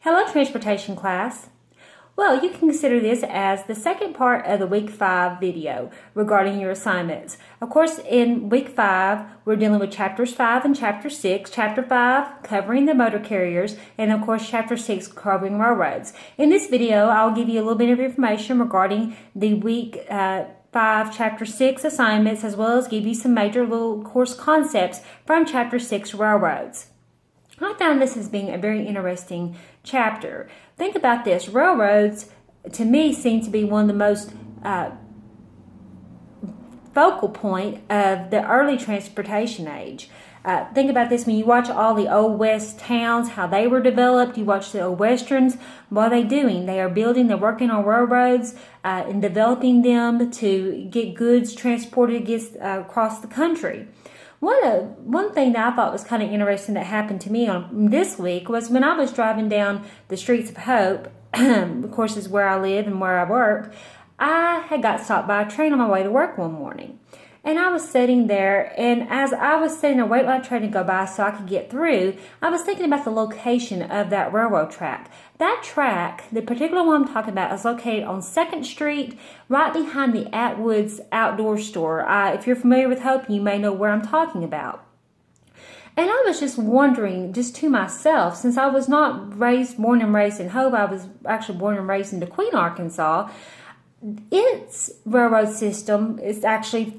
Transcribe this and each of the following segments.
Hello, transportation class. Well, you can consider this as the second part of the Week 5 video regarding your assignments. Of course, in Week 5, we're dealing with Chapters 5 and Chapter 6. Chapter 5 covering the motor carriers, and of course, Chapter 6 covering railroads. In this video, I'll give you a little bit of information regarding the Week 5 Chapter 6 assignments, as well as give you some major little course concepts from Chapter 6 railroads. I found this as being a very interesting chapter. Think about this. Railroads, to me, seem to be one of the most focal point of the early transportation age. Think about this. When you watch all the Old West towns, how they were developed, you watch the Old Westerns, what are they doing? They are building, they're working on railroads and developing them to get goods transported across the country. One thing that I thought was kind of interesting that happened to me on this week was when I was driving down the streets of Hope, of course is where I live and where I work, I had got stopped by a train on my way to work one morning. And I was sitting there, and as I was sitting there waiting for that train to go by so I could get through, I was thinking about the location of that railroad track. That track, the particular one I'm talking about, is located on 2nd Street, right behind the Atwood's Outdoor Store. If you're familiar with Hope, you may know where I'm talking about. And I was just wondering, just to myself, since I was not born and raised in Hope, I was actually born and raised in DeQueen, Arkansas. Its railroad system is actually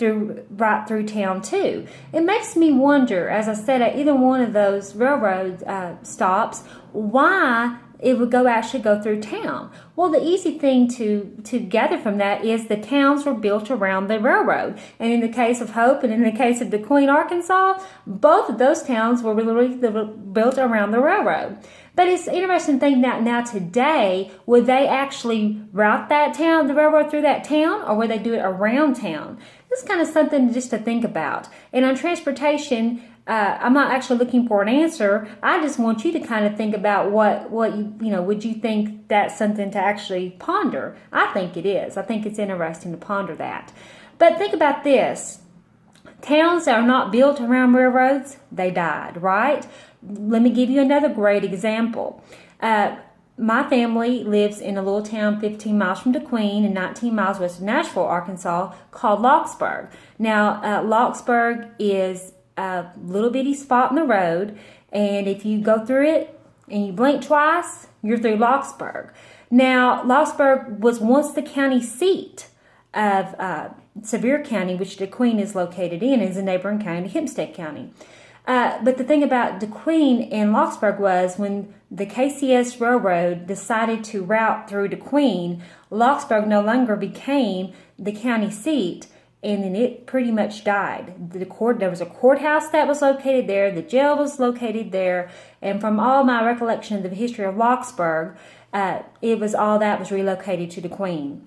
right through town too. It makes me wonder, as I said, at either one of those railroad stops, why it would actually go through town. Well, the easy thing to gather from that is the towns were built around the railroad. And in the case of Hope and in the case of DeQueen, Arkansas, both of those towns were literally built around the railroad. But it's interesting to think that now today, would they actually route the railroad through that town, or would they do it around town? This is kind of something just to think about. And on transportation, I'm not actually looking for an answer. I just want you to kind of think about what would you think that's something to actually ponder? I think it is. I think it's interesting to ponder that. But think about this. Towns that are not built around railroads, they died, right? Let me give you another great example. My family lives in a little town 15 miles from DeQueen and 19 miles west of Nashville, Arkansas, called Locksburg. Now, Locksburg is a little bitty spot in the road, and if you go through it and you blink twice, you're through Locksburg. Now, Locksburg was once the county seat of Sevier County, which DeQueen is located in, is a neighboring county to Hempstead County. But the thing about DeQueen and Locksburg was when the KCS Railroad decided to route through DeQueen, Locksburg no longer became the county seat, and then it pretty much died. There was a courthouse that was located there, the jail was located there, and from all my recollection of the history of Locksburg, it was all that was relocated to DeQueen,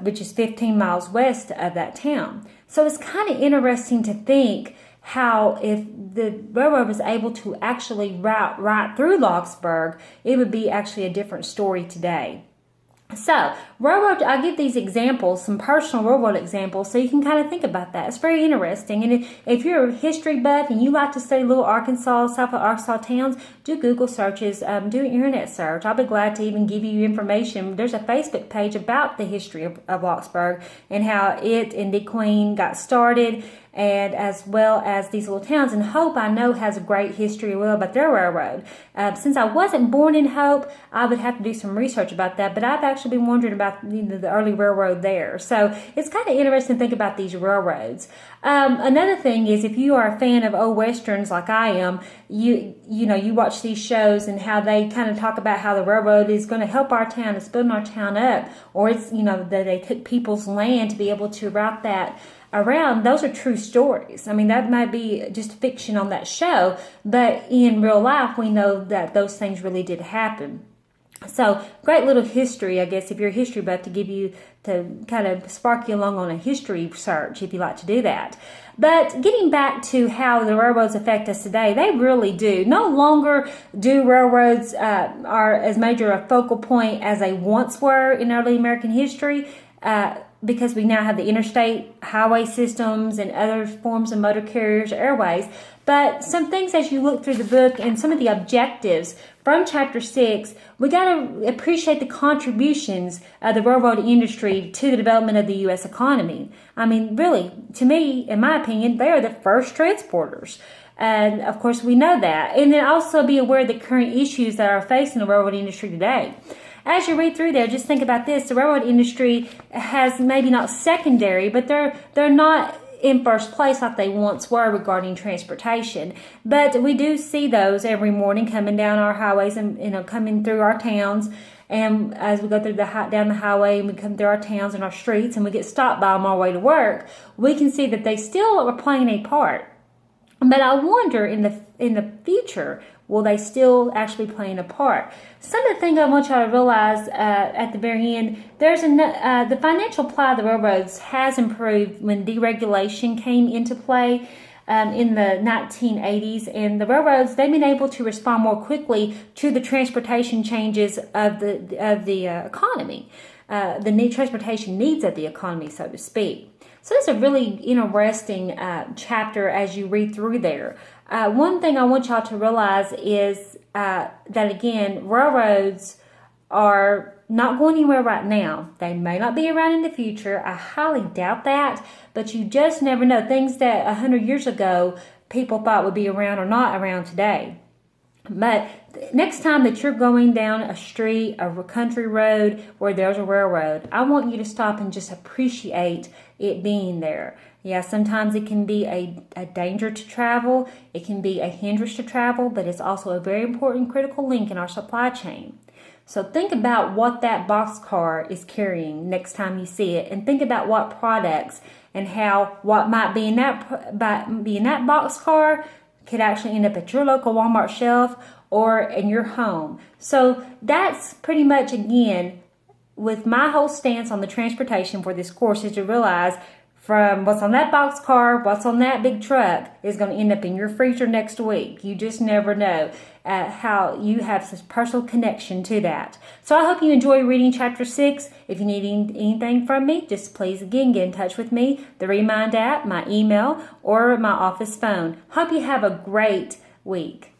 which is 15 miles west of that town. So it's kind of interesting to think how if the railroad was able to actually route right through Locksburg, it would be actually a different story today. So, railroad, I give these examples, some personal railroad examples, so you can kind of think about that. It's very interesting. And if you're a history buff and you like to study little Arkansas, South Arkansas towns, do Google searches, do an internet search. I'll be glad to even give you information. There's a Facebook page about the history of Locksburg and how it and DeQueen got started, and as well as these little towns. And Hope, I know, has a great history about their railroad. Since I wasn't born in Hope, I would have to do some research about that, but I've actually been wondering about the early railroad there. So it's kind of interesting to think about these railroads. Another thing is, if you are a fan of old westerns like I am, you watch these shows and how they kind of talk about how the railroad is going to help our town, it's building our town up, or it's that they took people's land to be able to route that around. Those are true stories. I mean, that might be just fiction on that show, but in real life, we know that those things really did happen. So, great little history, I guess, if you're a history buff, to kind of spark you along on a history search, if you like to do that. But getting back to how the railroads affect us today, they really do. No longer do railroads are as major a focal point as they once were in early American history. because we now have the interstate highway systems and other forms of motor carriers, airways. But some things as you look through the book and some of the objectives from Chapter 6, we got to appreciate the contributions of the railroad industry to the development of the U.S. economy. I mean, really, to me, in my opinion, they are the first transporters. And, of course, we know that. And then also be aware of the current issues that are facing the railroad industry today. As you read through there, just think about this. The railroad industry has maybe not secondary, but they're not in first place like they once were regarding transportation. But we do see those every morning coming down our highways and coming through our towns. And as we go through down the highway and we come through our towns and our streets and we get stopped by them on our way to work, we can see that they still are playing a part. But I wonder in the future, will they still actually playing a part? Some of the things I want y'all to realize at the very end, the financial plight of the railroads has improved when deregulation came into play in the 1980s, and the railroads, they've been able to respond more quickly to the transportation changes of the economy, the transportation needs of the economy, so to speak. So it's a really interesting chapter as you read through there. One thing I want y'all to realize is that, again, railroads are not going anywhere right now. They may not be around in the future. I highly doubt that, but you just never know. Things that 100 years ago people thought would be around are not around today. But next time that you're going down a street, a country road where there's a railroad, I want you to stop and just appreciate it being there. Yeah, sometimes it can be a danger to travel. It can be a hindrance to travel, but it's also a very important critical link in our supply chain. So think about what that boxcar is carrying next time you see it, and think about what products and how what might be in that boxcar could actually end up at your local Walmart shelf or in your home. So that's pretty much, again, with my whole stance on the transportation for this course, is to realize from what's on that boxcar, what's on that big truck is going to end up in your freezer next week. You just never know how you have such personal connection to that. So I hope you enjoy reading Chapter 6. If you need anything from me, just please, again, get in touch with me. The Remind app, my email, or my office phone. Hope you have a great week.